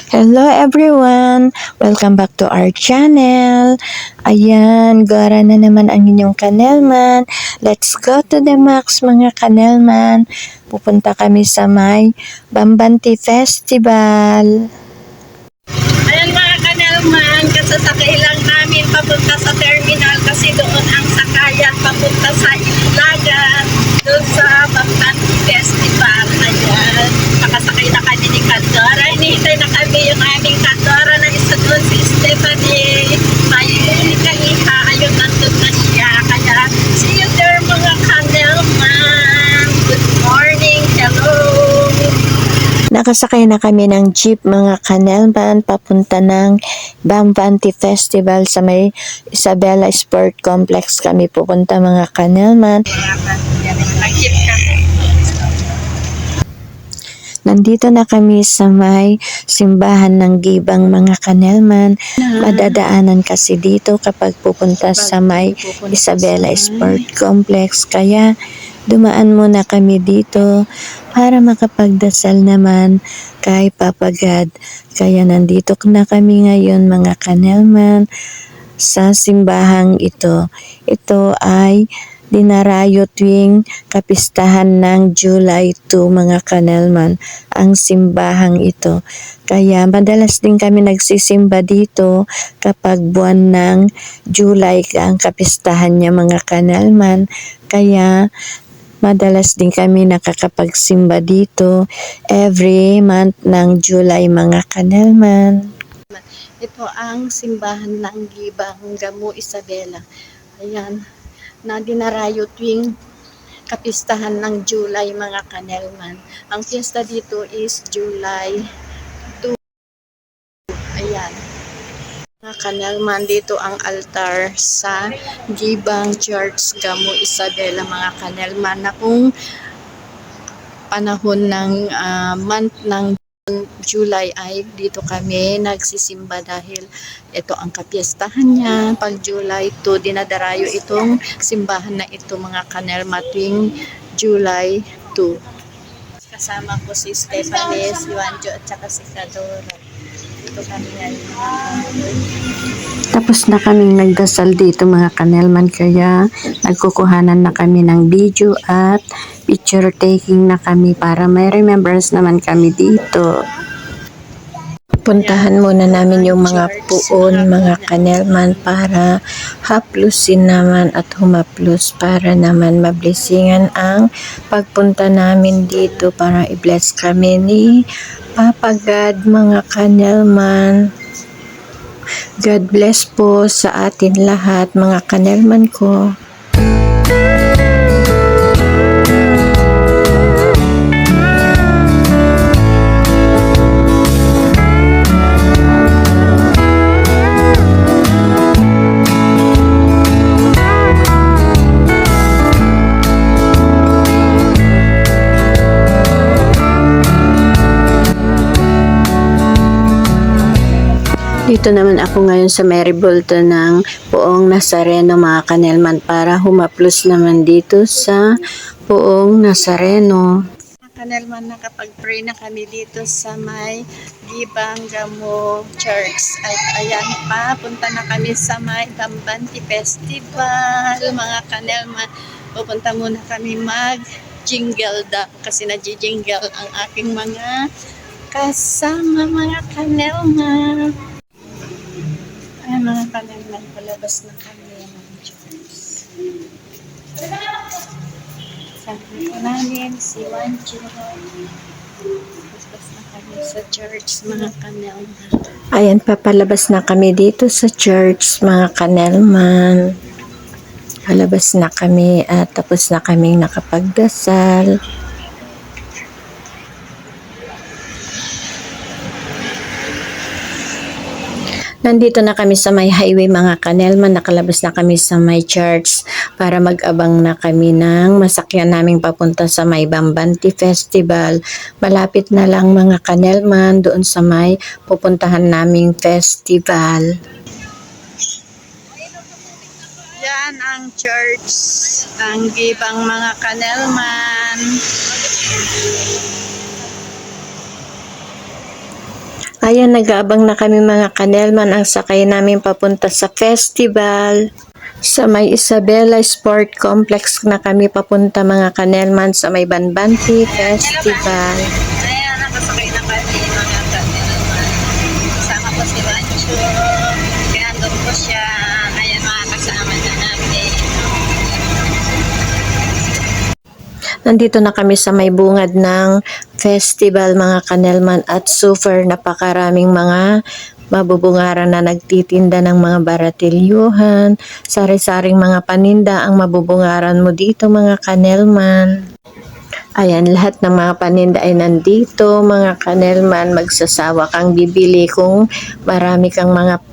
Hello everyone! Welcome back to our channel. Ayan, gara na naman ang inyong kanelman. Let's go to the max mga kanelman. Pupunta kami sa may Bambanti Festival. Ayan mga kanelman, kasasakay lang namin papunta sa terminal kasi doon ang sakayan papunta sa Ilagan, doon sa Bambanti Festival. Ayan, nakasakay na kami ni Kadora. Hinihintay na kami yung aming Kadora na isa doon si Stephanie. May Monica Iha, ayun nandun na siya. Kaya see you there mga kanelman. Good morning, hello! Nakasakay na kami ng jeep mga kanelman papunta ng Bambanti Festival sa may Isabela Sport Complex kami pupunta mga kanelman. Nag-jeep kami. Nandito na kami sa may simbahan ng Gibang mga kanelman. Madadaanan kasi dito kapag pupunta sa may Isabela Sport Complex. Kaya dumaan muna kami dito para makapagdasal naman kay Papa God. Kaya nandito na kami ngayon mga kanelman sa simbahang ito. Ito ay dinarayo tuwing kapistahan ng July 2 mga kanelman ang simbahang ito. Kaya madalas din kami nagsisimba dito kapag buwan ng July ang kapistahan niya mga kanelman. Kaya madalas din kami nakakapagsimba dito every month ng July mga kanelman. Ito ang simbahan ng Gibang Gamo Isabela. Ayan, na dinarayo tuwing kapistahan ng July mga kanelman. Ang fiesta dito is July 2. Ayan. Mga kanelman, dito ang altar sa Gibang Church Gamo Isabela mga kanelman na kung panahon ng month ng July ay dito kami nagsisimba dahil ito ang kapiestahan niya. Pag July 2, dinadarayo itong simbahan na ito mga kanelma tuwing July 2. Kasama ko si Stephanie, si Wanjo at saka si Kadora. Dito kami ngayon. Tapos na kaming nagdasal dito mga kanelman kaya nagkukuhanan na kami ng video at picture taking na kami para may remembrance naman kami dito. Puntahan muna namin yung mga puon mga kanelman para haplusin naman at humaplos para naman mablessingan ang pagpunta namin dito para i-bless kami ni Papa God mga kanelman. God bless po sa atin lahat mga kanelman ko. Dito naman ako ngayon sa Maribulto ng Poong Nazareno mga kanelman para humaplos naman dito sa Poong Nazareno. Mga kanelman, nakapag-pray na kami dito sa may Gibang Gamo Church. At ayan pa, punta na kami sa may Bambanti Festival. Mga kanelman, pupunta muna kami mag-jingle kasi na-jingle ang aking mga kasama mga kanelman. Ay, mga kanelman, palabas na kami ng church. Sabi ko namin si Wanjo. Palabas na kami sa church, mga kanelman. Ayan, papalabas na kami dito sa church mga kanelman. Palabas na kami at tapos na kaming nakapagdasal. Nandito na kami sa may highway mga kanelman, nakalabas na kami sa may church para mag-abang na kami ng masakyan naming papunta sa may Bambanti Festival. Malapit na lang mga kanelman doon sa may pupuntahan naming festival. Yan ang church ng Gibang mga kanelman. Ayan, nag-aabang na kami mga kanelman. Ang sakay namin papunta sa festival. Sa may Isabela Sport Complex na kami papunta mga kanelman sa may Banbanti Festival. Ayan, nakasakay na kami mga kanelman. Kasama ko si Rancho. Kinandong ko siya. Ayan mga kasama na natin. Nandito na kami sa may bungad ng festival mga kanelman at super napakaraming mga mabubungaran na nagtitinda ng mga baratilyuhan, sari-saring mga paninda ang mabubungaran mo dito mga kanelman. Ayan, lahat ng mga paninda ay nandito mga kanelman, magsasawa kang bibili kung marami kang mga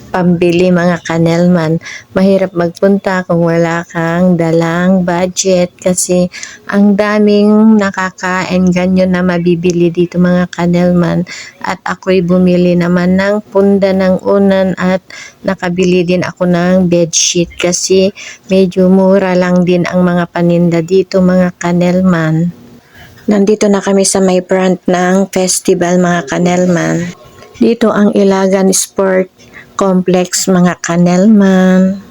pambili mga kanelman. Mahirap magpunta kung wala kang dalang budget kasi ang daming nakakain ganyan na mabibili dito mga kanelman. At ako'y bumili naman ng punda ng unan at nakabili din ako ng bedsheet kasi medyo mura lang din ang mga paninda dito mga kanelman. Nandito na kami sa may front ng festival mga kanelman. Dito ang Ilagan Sport Complex mga kanelman.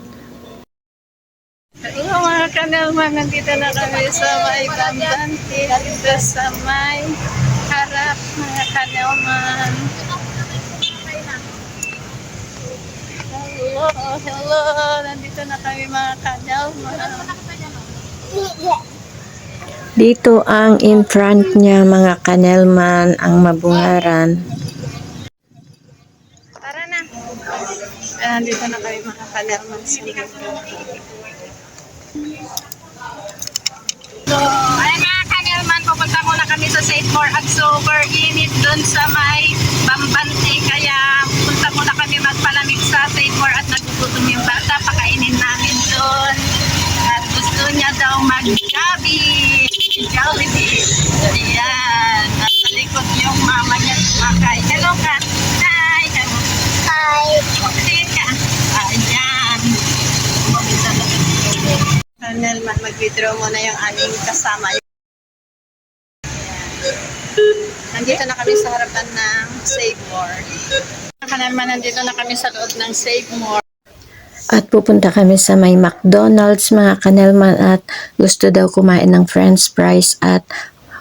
Hello mga kanelman, nandito na kami sa may Banbanti, dito sa may harap mga kanelman. Hello, nandito na kami mga kanelman. Dito ang in front niya mga kanelman ang mabungaran. Tara na. Nandito na kami mga kanelman. So, ayun mga kanelman, pupunta muna kami sa St. More at super init dun sa may Banbanti. Kaya punta muna kami magpalamig sa St. More at nagugutom yung bata. Pakainin namin dun. At gusto niya daw mag-Jollibee. Jollibee. Ayan. Nasa likod yung mama niya. Okay. Hello ka. Hi. Hi. Tingin ka. Ayan. Kanelman, mag-withdraw mo na yung aming kasama. Nandito na kami sa harapan ng Save More. Kanelman, nandito na kami sa loob ng Save More. At pupunta kami sa may McDonald's mga kanelman at gusto daw kumain ng french fries at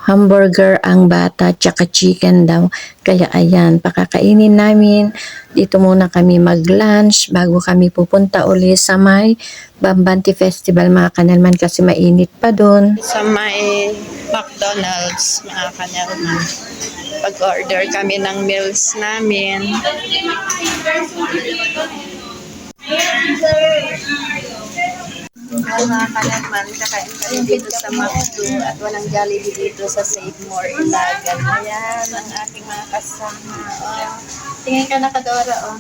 hamburger ang bata tsaka chicken daw. Kaya ayan, pakakainin namin. Dito muna kami mag-lunch bago kami pupunta uli sa may Banbanti Festival mga kanelman kasi mainit pa doon. Sa may McDonald's, mga kanelman. Pag-order kami ng meals namin. Ay, mga kanelman, kakain kami dito sa McDo at walang Jollibee dito sa Save More Ilagan. Ayan, ang ating mga kasama. Oh, tingin ka na, Kadora. Oh.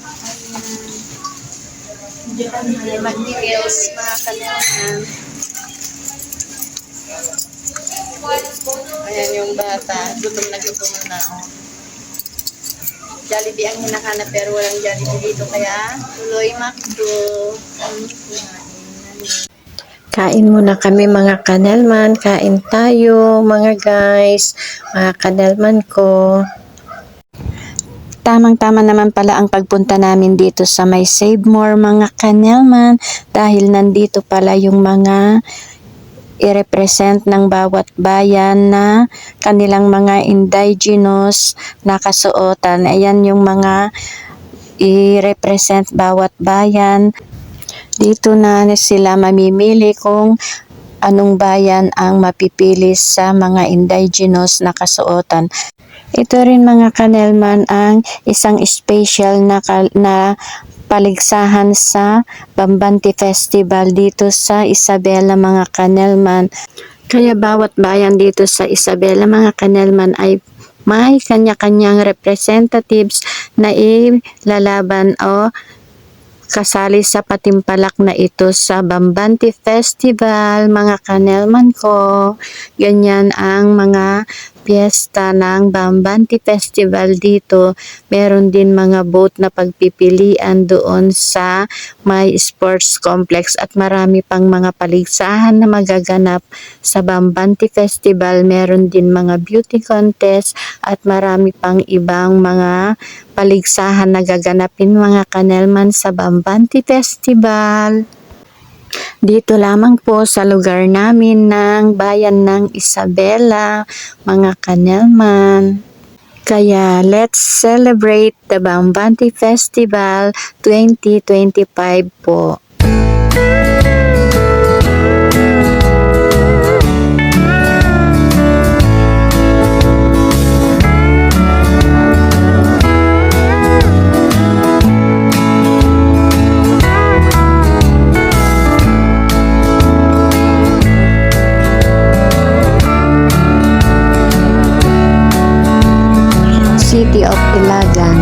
Ayan. Mag-meals, mga kanelman. Ayan yung bata. Gutom na oh. Jollibee ang hinahanap pero walang Jollibee dito kaya tuloy McDo. Kain muna kami mga kanelman, kain tayo mga guys, mga kanelman ko. Tamang-tama naman pala ang pagpunta namin dito sa may Save More mga kanelman dahil nandito pala yung mga i-represent ng bawat bayan na kanilang mga indigenous na kasuotan. Ayan yung mga i-represent bawat bayan. Dito na sila mamimili kung anong bayan ang mapipili sa mga indigenous na kasuotan. Ito rin mga kanelman ang isang special na paligsahan sa Banbanti Festival dito sa Isabela mga kanelman. Kaya bawat bayan dito sa Isabela mga kanelman ay may kanya-kanyang representatives na ilalaban o kasali sa patimpalak na ito sa Banbanti Festival mga kanelman ko. Ganyan ang mga piyesta ng Bambanti Festival dito, meron din mga boat na pagpipilian doon sa may sports complex at marami pang mga paligsahan na magaganap sa Bambanti Festival. Meron din mga beauty contest at marami pang ibang mga paligsahan na gaganapin mga kanelman sa Bambanti Festival. Dito lamang po sa lugar namin ng bayan ng Isabela, mga kanelman. Kaya let's celebrate the Bambanti Festival 2025 po. City of Ilagan.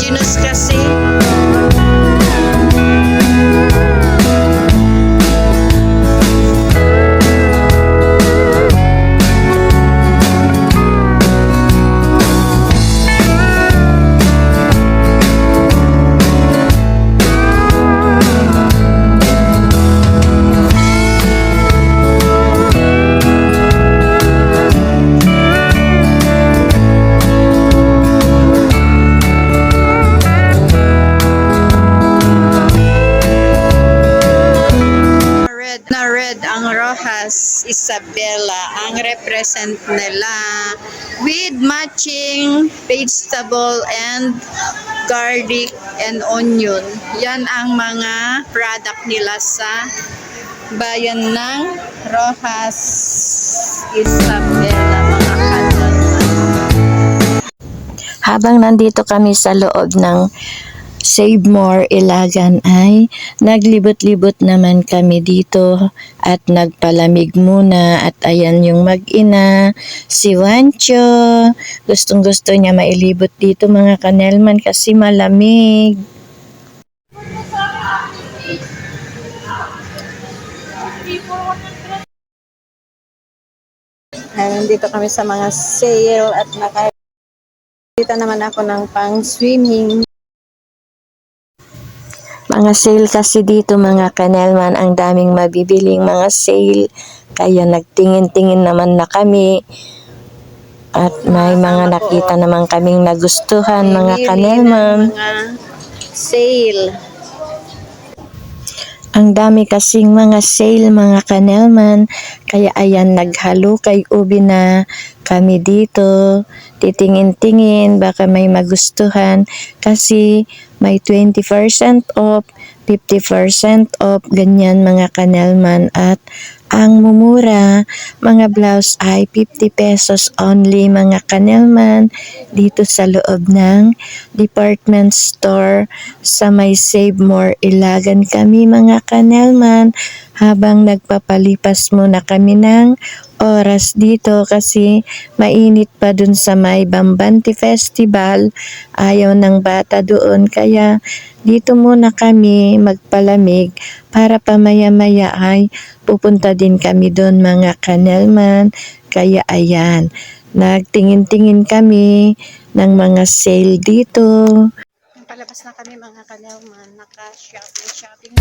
Indigenous kasi. Red ang Rojas Isabela ang represent nila with matching vegetable and garlic and onion. Yan ang mga product nila sa bayan ng Rojas Isabela, mga kanelman. Habang nandito kami sa loob ng Save More Ilagan ay naglibot-libot naman kami dito at nagpalamig muna at ayan yung mag-ina, si Wancho. Gustong-gusto niya mailibot dito mga kanelman kasi malamig. Nandito kami sa mga sale at nakita naman ako ng pang-swimming. Mga sale kasi dito mga kanelman, ang daming mabibiling mga sale. Kaya nagtingin-tingin naman na kami. At may mga nakita naman kaming nagustuhan mga kanelman. Mga sale. Ang dami kasing mga sale mga kanelman. Kaya ayan, naghalukay ubi na kami dito. Titingin-tingin, baka may magustuhan. Kasi may 20% off, 50% off, ganyan mga kanelman. At ang mumura, mga blouse ay 50 pesos only mga kanelman. Dito sa loob ng department store sa may Save More Ilagan kami mga kanelman. Habang nagpapalipas muna kami ng oras dito kasi mainit pa dun sa may Bambanti Festival. Ayaw ng bata doon kaya dito muna kami magpalamig para pamaya-maya ay pupunta din kami doon mga kanelman. Kaya ayan, nagtingin-tingin kami ng mga sale dito. Palabas na kami mga kanelman, naka-shopping.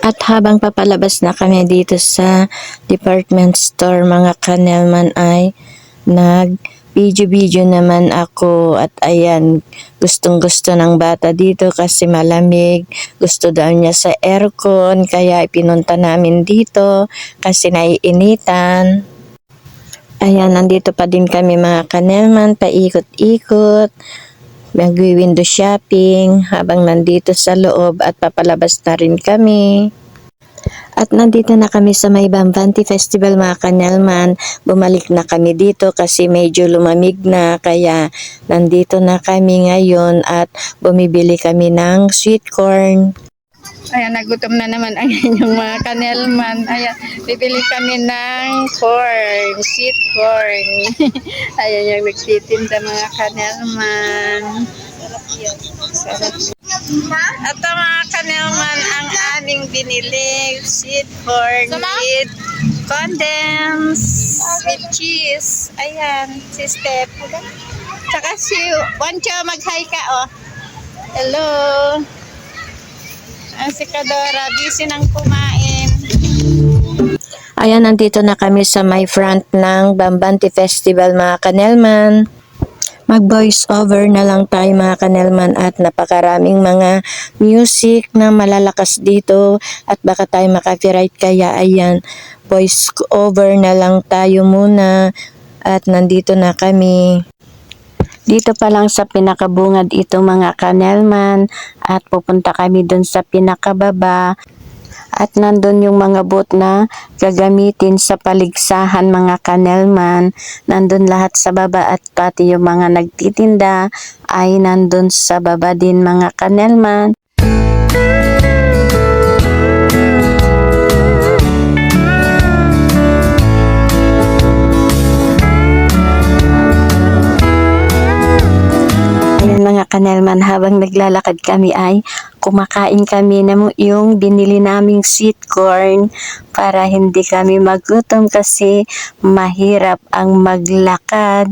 At habang papalabas na kami dito sa department store mga kanelman ay nag-video naman ako at ayan, gustong gusto ng bata dito kasi malamig, gusto daw niya sa aircon kaya ipinunta namin dito kasi naiinitan. Ayan, nandito pa din kami mga kanelman, paikot-ikot, mag-window shopping habang nandito sa loob at papalabas na rin kami. At nandito na kami sa may Bambanti Festival mga kanelman. Bumalik na kami dito kasi medyo lumamig na kaya nandito na kami ngayon at bumibili kami ng sweet corn. Ayan, nagutom na naman ang inyong mga kanelman. Ayan, bibili kami ng corn, sweet corn. Ayan yung nagtitinda mga kanelman. Sarap yan. Sarap. At mga kanelman, ang aming binili, sweet corn with condensed with cheese. Ayan, si Steph. Tsaka si Wancho, mag-hi ka, oh. Hello. Si Kadora, busy nang kumain. Ayan, nandito na kami sa may front ng Bambanti Festival mga kanelman. Mag-voice over na lang tayo mga kanelman at napakaraming mga music na malalakas dito at baka tayo makapiright kaya ayan, voice over na lang tayo muna at nandito na kami. Dito pa lang sa pinakabungad ito mga kanelman at pupunta kami dun sa pinakababa at nandun yung mga booth na gagamitin sa paligsahan mga kanelman. Nandun lahat sa baba at pati yung mga nagtitinda ay nandun sa baba din mga kanelman. Mga kanelman, habang naglalakad kami ay kumakain kami ng yung binili naming sweet corn para hindi kami magutom kasi mahirap ang maglakad.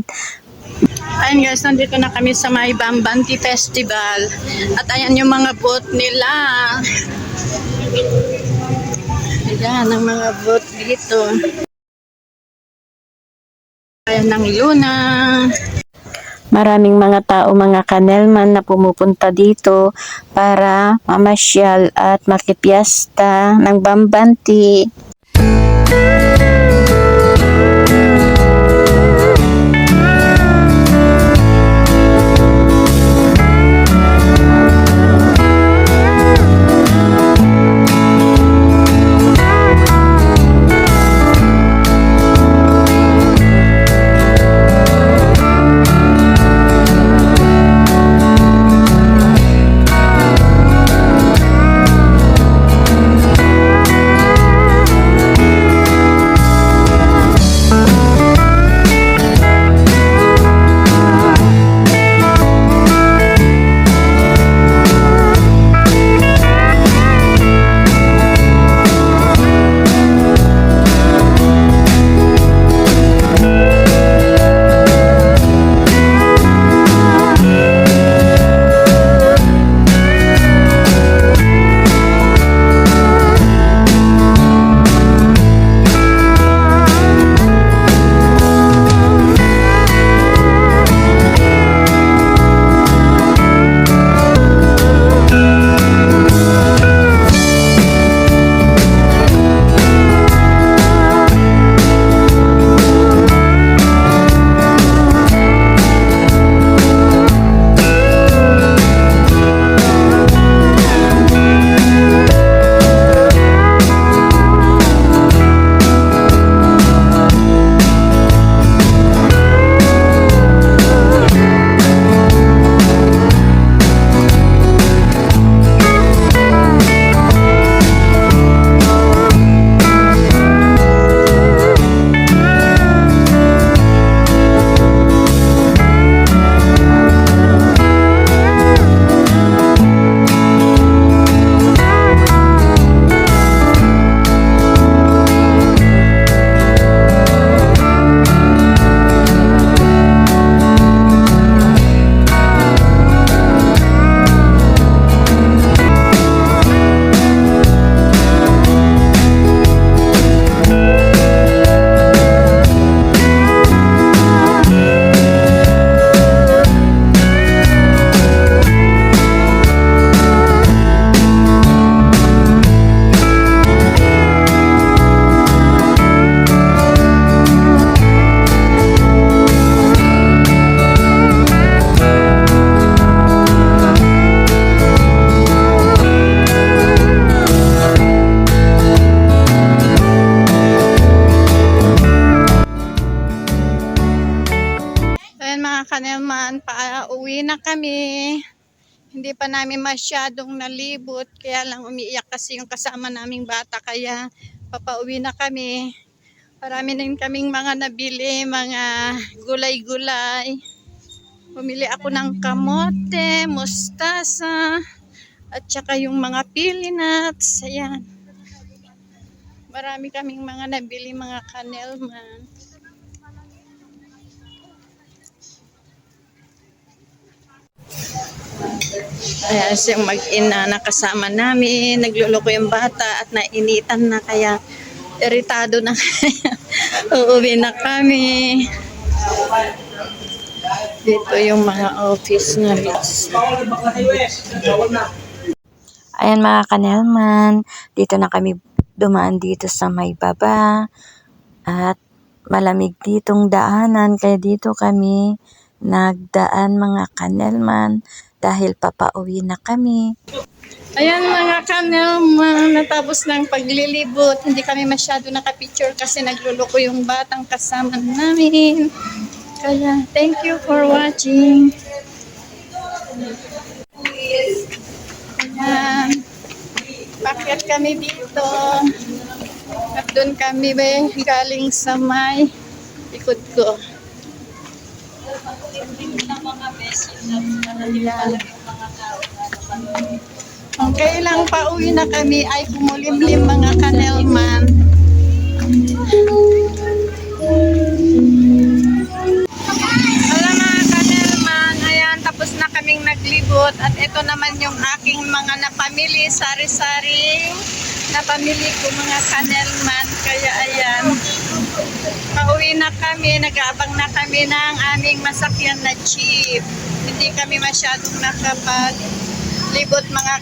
Ayan guys, nandito na kami sa may Bambanti Festival. At ayan yung mga booth nila. Ayan ang mga booth dito. Ayan ang Luna. Maraming mga tao mga kanelman na pumupunta dito para mamasyal at makipiesta ng Bambanti. mga kanelman, pauwi na kami. Hindi pa namin masyadong nalibot, kaya lang umiiyak kasi yung kasama naming bata, kaya papauwi na kami. Marami din kaming mga nabili, mga gulay-gulay. Bumili ako ng kamote, mustasa, at saka yung mga pili nuts. Ayan. Marami kaming mga nabili, mga kanelman. Ayan siyang mag-ina na kasama namin. Nagluloko yung bata at nainitan na, kaya iritado na kaya uuwi na kami. Dito yung mga office na Ayan mga kanelman, dito na kami dumaan dito sa may baba at malamig ditong daanan, kaya dito kami nagdaan mga kanelman dahil papauwi na kami. Ayan mga kanelman, natapos ng paglilibot. Hindi kami masyado nakapicture kasi nagluloko yung batang kasama namin. Kaya thank you for watching. Ayan. Bakit kami dito? At doon kami galing sa may likod ko. Ayan. Okay lang, pauwi na kami ay kumulimlim mga kanelman. Wala mga kanelman, ayan, tapos na kaming naglibot at ito naman yung aking mga napamili, sari-sari napamili ko mga kanelman. Kaya ayan, pauwi na kami, nag-aabang na kami ng aming masakyan na jeep. Hindi kami masyadong libot mga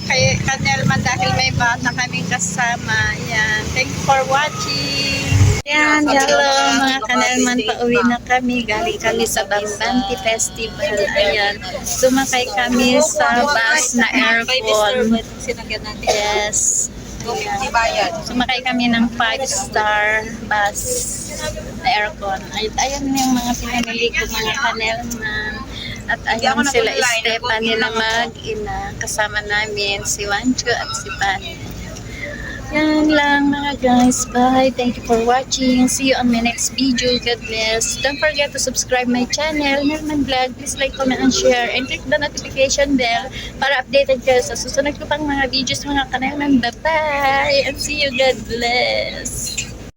kanelman dahil may bata kaming kasama. Ayan. Thank you for watching. Ayan, hello mga kanelman, pauwi na kami. Galing kami sa Bambanti Festival. Ayan, sumakay kami sa bus na aircon. Yes. Ayan. Sumakay kami ng 5-star bus na aircon. Ayan yung mga pinamili ko mga kanelman. At ayun sila Stephanie na mag-ina. Kasama namin si Wancho at si Pani. Yan lang mga guys. Bye. Thank you for watching. See you on my next video. God bless. Don't forget to subscribe my channel, Nelman Vlog. Please like, comment, and share. And click the notification bell para updated kayo sa susunod ko pang mga videos mga kanelman. Bye-bye. And see you. God bless.